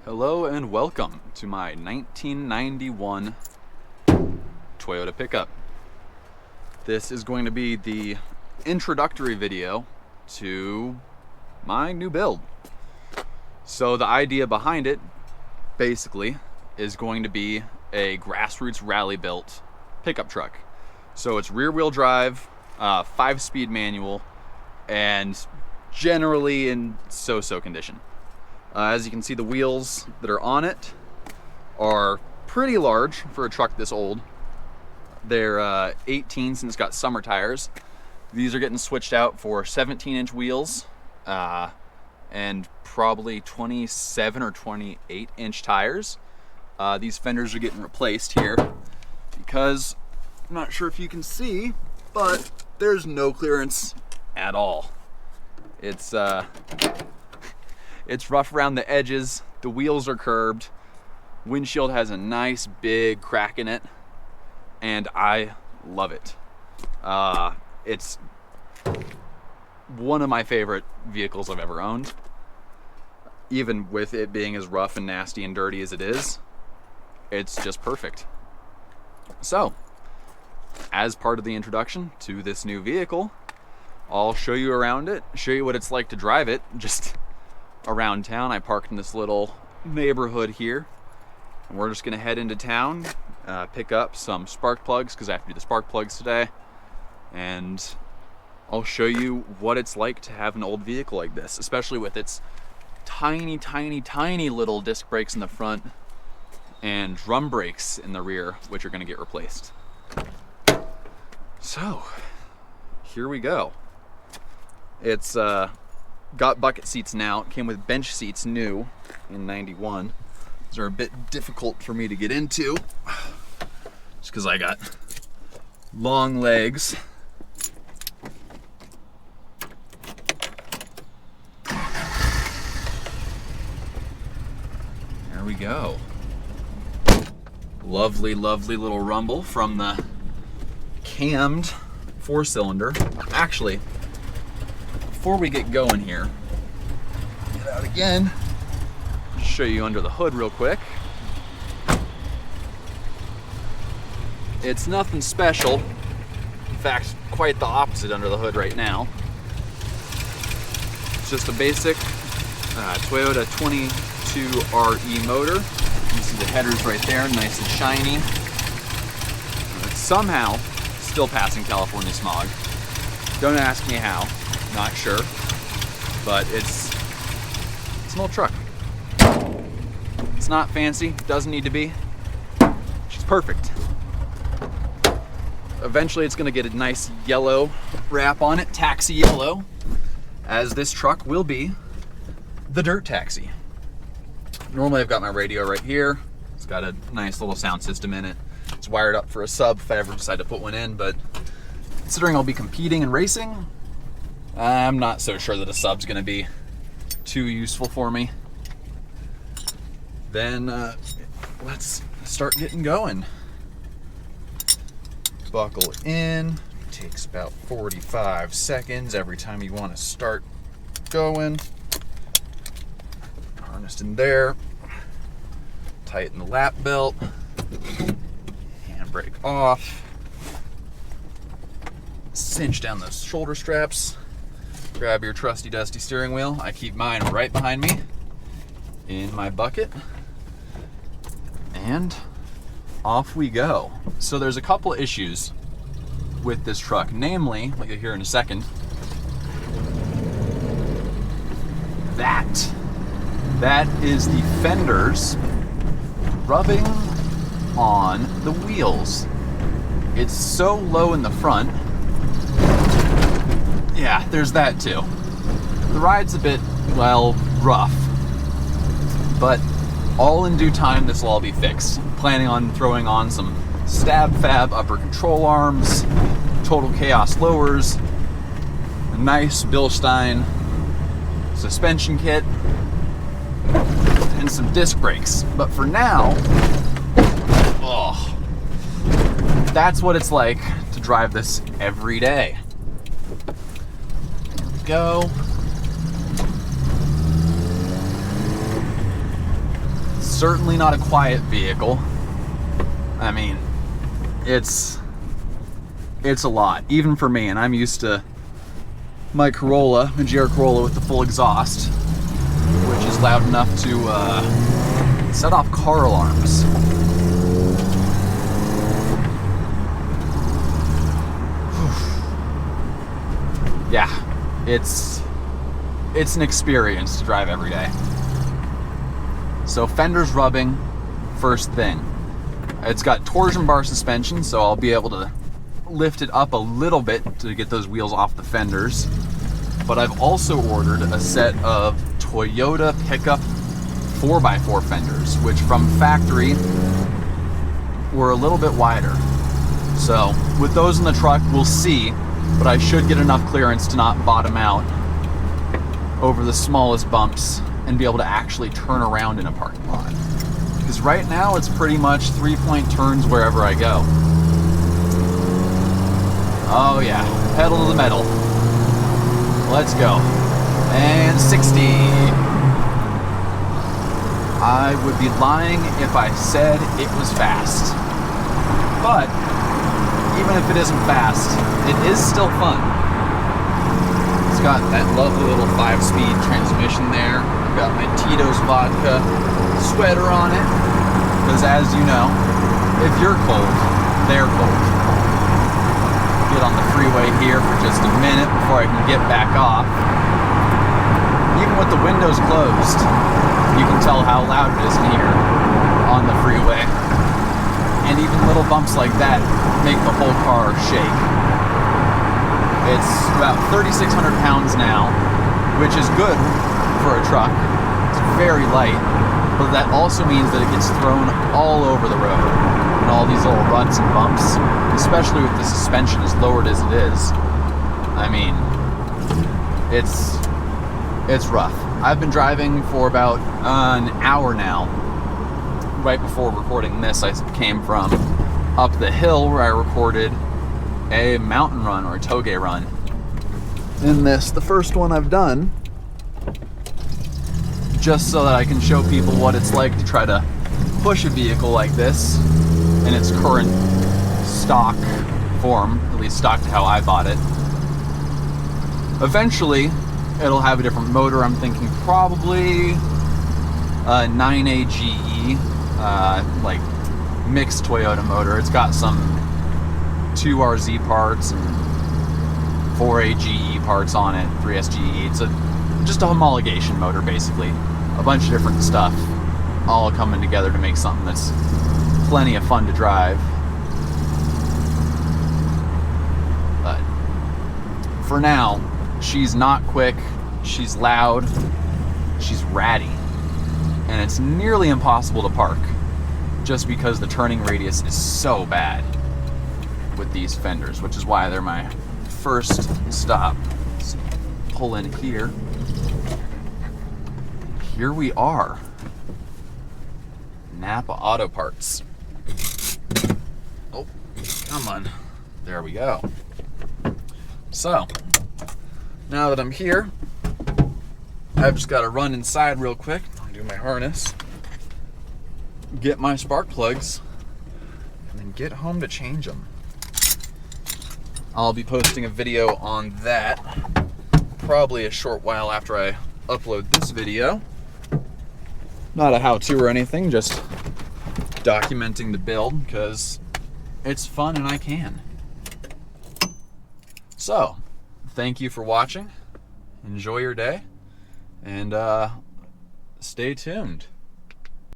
Hello and welcome to my 1991 Toyota pickup. This is going to be the introductory video to my new build. So the idea behind it basically is going to be a grassroots rally built pickup truck. So it's rear wheel drive, 5-speed manual, and generally in so-so condition. As you can see, the wheels that are on it are pretty large for a truck this old. They're 18s and it's got summer tires. These are getting switched out for 17-inch wheels and probably 27 or 28-inch tires. These fenders are getting replaced here because I'm not sure if you can see, but there's no clearance at all. It's rough around the edges, the wheels are curved, windshield has a nice big crack in it, and I love it. It's one of my favorite vehicles I've ever owned. Even with it being as rough and nasty and dirty as it is, it's just perfect. So, as part of the introduction to this new vehicle, I'll show you around it, show you what it's like to drive it, just around town. I parked in this little neighborhood here, and we're just gonna head into town, pick up some spark plugs because I have to do the spark plugs today, and I'll show you what it's like to have an old vehicle like this, especially with its tiny little disc brakes in the front and drum brakes in the rear, which are gonna get replaced. So here we go. It's got bucket seats now. It came with bench seats new in 91. These are a bit difficult for me to get into just because I got long legs. There we go. Lovely little rumble from the cammed 4-cylinder. Actually, before we get going here, get out again, show you under the hood real quick. It's nothing special. In fact, quite the opposite under the hood right now. It's just a basic Toyota 22RE motor. You see the headers right there, nice and shiny. It's somehow still passing California smog. Don't ask me how. Not sure, but it's an old truck. It's not fancy, doesn't need to be. She's perfect. Eventually it's gonna get a nice yellow wrap on it, taxi yellow, as this truck will be the dirt taxi. Normally I've got my radio right here. It's got a nice little sound system in it. It's wired up for a sub if I ever decide to put one in, but considering I'll be competing and racing, I'm not so sure that a sub's gonna be too useful for me. Then let's start getting going. Buckle in. Takes about 45 seconds every time you want to start going. Harnessed in there. Tighten the lap belt. Handbrake off. Cinch down those shoulder straps. Grab your trusty dusty steering wheel. I keep mine right behind me in my bucket. And off we go. So there's a couple issues with this truck, namely, like you'll hear in a second, that is the fenders rubbing on the wheels. It's so low in the front. Yeah, there's that too. The ride's a bit, well, rough, but all in due time this will all be fixed. Planning on throwing on some Stab Fab upper control arms, Total Chaos lowers, a nice Bilstein suspension kit, and some disc brakes. But for now, that's what it's like to drive this every day. Here we go. certainly not a quiet vehicle. I mean, it's a lot, even for me, and I'm used to my Corolla, my GR Corolla with the full exhaust, which is loud enough to set off car alarms. Yeah, it's an experience to drive every day. So fenders rubbing, first thing. It's got torsion bar suspension, so I'll be able to lift it up a little bit to get those wheels off the fenders. But I've also ordered a set of Toyota pickup 4x4 fenders, which from factory were a little bit wider. So with those in the truck, we'll see, but I should get enough clearance to not bottom out over the smallest bumps and be able to actually turn around in a parking lot. Because right now it's pretty much 3-point turns wherever I go. Oh yeah, pedal to the metal. Let's go. And 60. I would be lying if I said it was fast. But even if it isn't fast, it is still fun. It's got that lovely little 5-speed transmission there. I've got my Tito's vodka sweater on it. Because as you know, if you're cold, they're cold. Get on the freeway here for just a minute before I can get back off. Even with the windows closed, you can tell how loud it is in here on the freeway. And even little bumps like that make the whole car shake. It's about 3,600 pounds now, which is good for a truck. It's very light, but that also means that it gets thrown all over the road and all these little ruts and bumps, especially with the suspension as lowered as it is. I mean, it's rough. I've been driving for about an hour now. Right before recording this, I came from up the hill where I recorded a mountain run or a toge run. In this, the first one I've done, just so that I can show people what it's like to try to push a vehicle like this in its current stock form, at least stock to how I bought it. Eventually, it'll have a different motor. I'm thinking probably a 9A GE, like mixed Toyota motor. It's got some 2RZ parts and 4A GE parts on it, 3S GE. It's just a homologation motor, basically. A bunch of different stuff all coming together to make something that's plenty of fun to drive. But for now, she's not quick, she's loud, she's ratty, and it's nearly impossible to park just because the turning radius is so bad with these fenders, which is why they're my first stop. Let's pull in here. Here we are. Napa Auto Parts. Oh, come on. There we go. So, now that I'm here, I've just got to run inside real quick, do my harness, get my spark plugs, and then get home to change them. I'll be posting a video on that probably a short while after I upload this video. Not a how-to or anything, just documenting the build because it's fun and I can. So, thank you for watching. Enjoy your day and stay tuned.